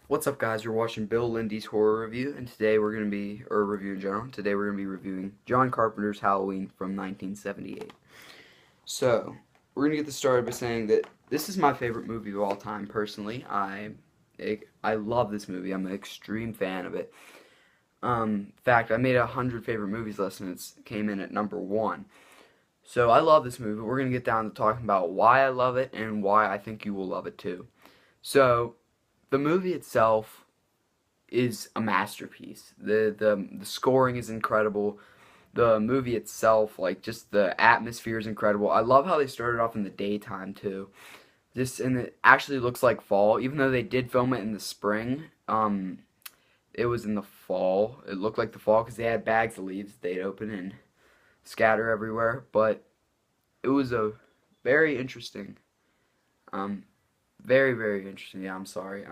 What's up, guys? You're watching Bill Lindy's horror review, and today we're going to be, or review in general, today we're going to be reviewing John Carpenter's Halloween from 1978. So, we're going to get this started by saying that this is my favorite movie of all time, personally. I love this movie. I'm an extreme fan of it. In fact, I made a 100 favorite movies list, and it came in at number 1. So, I love this movie. We're going to get down to talking about why I love it and why I think you will love it too. So, the movie itself is a masterpiece. The scoring is incredible. The movie itself, like, just the atmosphere is incredible. I love how they started off in the daytime too. And it actually looks like fall, even though they did film it in the spring. It was in the fall. It looked like the fall because they had bags of leaves they'd open and scatter everywhere. But it was a very interesting, very interesting. Yeah, I'm sorry.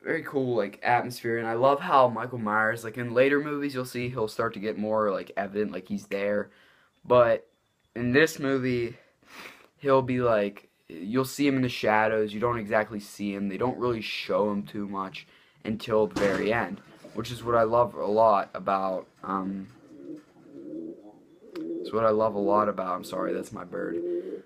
Very cool, like, atmosphere, and I love how Michael Myers, like, in later movies you'll see he'll start to get more, like, evident, like, he's there, but in this movie he'll be like, you'll see him in the shadows. You don't exactly see him. They don't really show him too much until the very end, which is what I love a lot about, it's what I love a lot about, I'm sorry, that's my bird.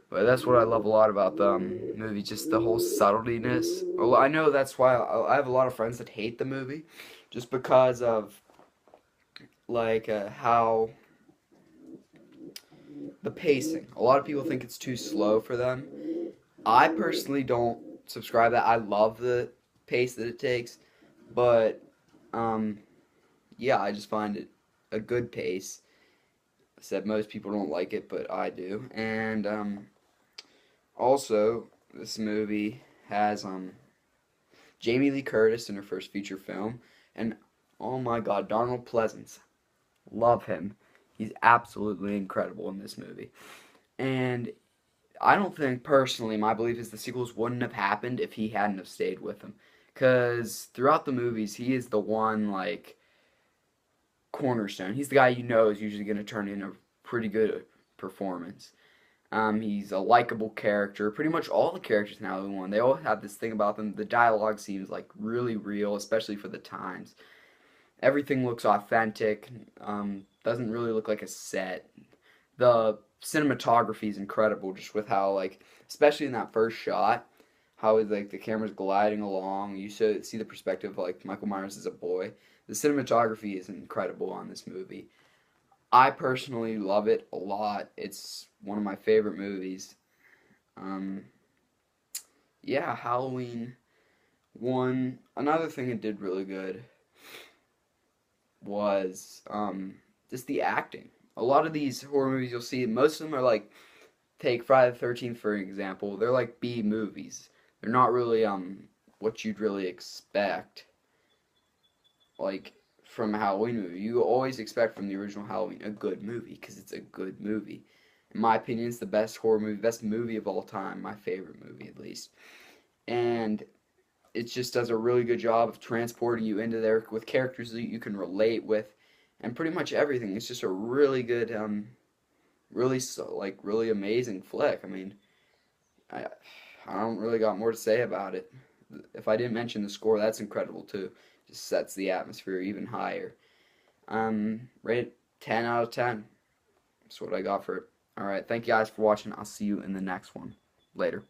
But that's what I love a lot about the movie, just the whole subtletyness. Well, I know that's why I have a lot of friends that hate the movie, just because of, like, how the pacing. A lot of people think it's too slow for them. I personally don't subscribe to that. I love the pace that it takes, but, yeah, I just find it a good pace. I said most people don't like it, but I do. And, also, this movie has Jamie Lee Curtis in her first feature film, and oh my God, Donald Pleasance, love him. He's absolutely incredible in this movie. And I don't think, personally, my belief is the sequels wouldn't have happened if he hadn't have stayed with him. Because throughout the movies, he is the one, like, cornerstone. He's the guy you know is usually going to turn in a pretty good performance. He's a likable character. Pretty much all the characters in Halloween 1, they all have this thing about them. The dialogue seems like really real, especially for the times. Everything looks authentic. Doesn't really look like a set. The cinematography is incredible, just with how, like, especially in that first shot, how like the camera's gliding along. You see the perspective of, like, Michael Myers as a boy. The cinematography is incredible on this movie. I personally love it a lot. It's one of my favorite movies. Yeah, Halloween 1. Another thing it did really good was just the acting. A lot of these horror movies you'll see, most of them are like, take Friday the 13th for example, they're like B movies. They're not really what you'd really expect, like, from a Halloween movie. You always expect from the original Halloween a good movie, because it's a good movie. In my opinion, it's the best horror movie, best movie of all time, my favorite movie at least. And it just does a really good job of transporting you into there with characters that you can relate with, and pretty much everything. It's just a really good, really amazing flick. I mean, I don't really got more to say about it. If I didn't mention the score, that's incredible too. Just sets the atmosphere even higher. Rate 10 out of 10. That's what I got for it. Alright, thank you guys for watching. I'll see you in the next one. Later.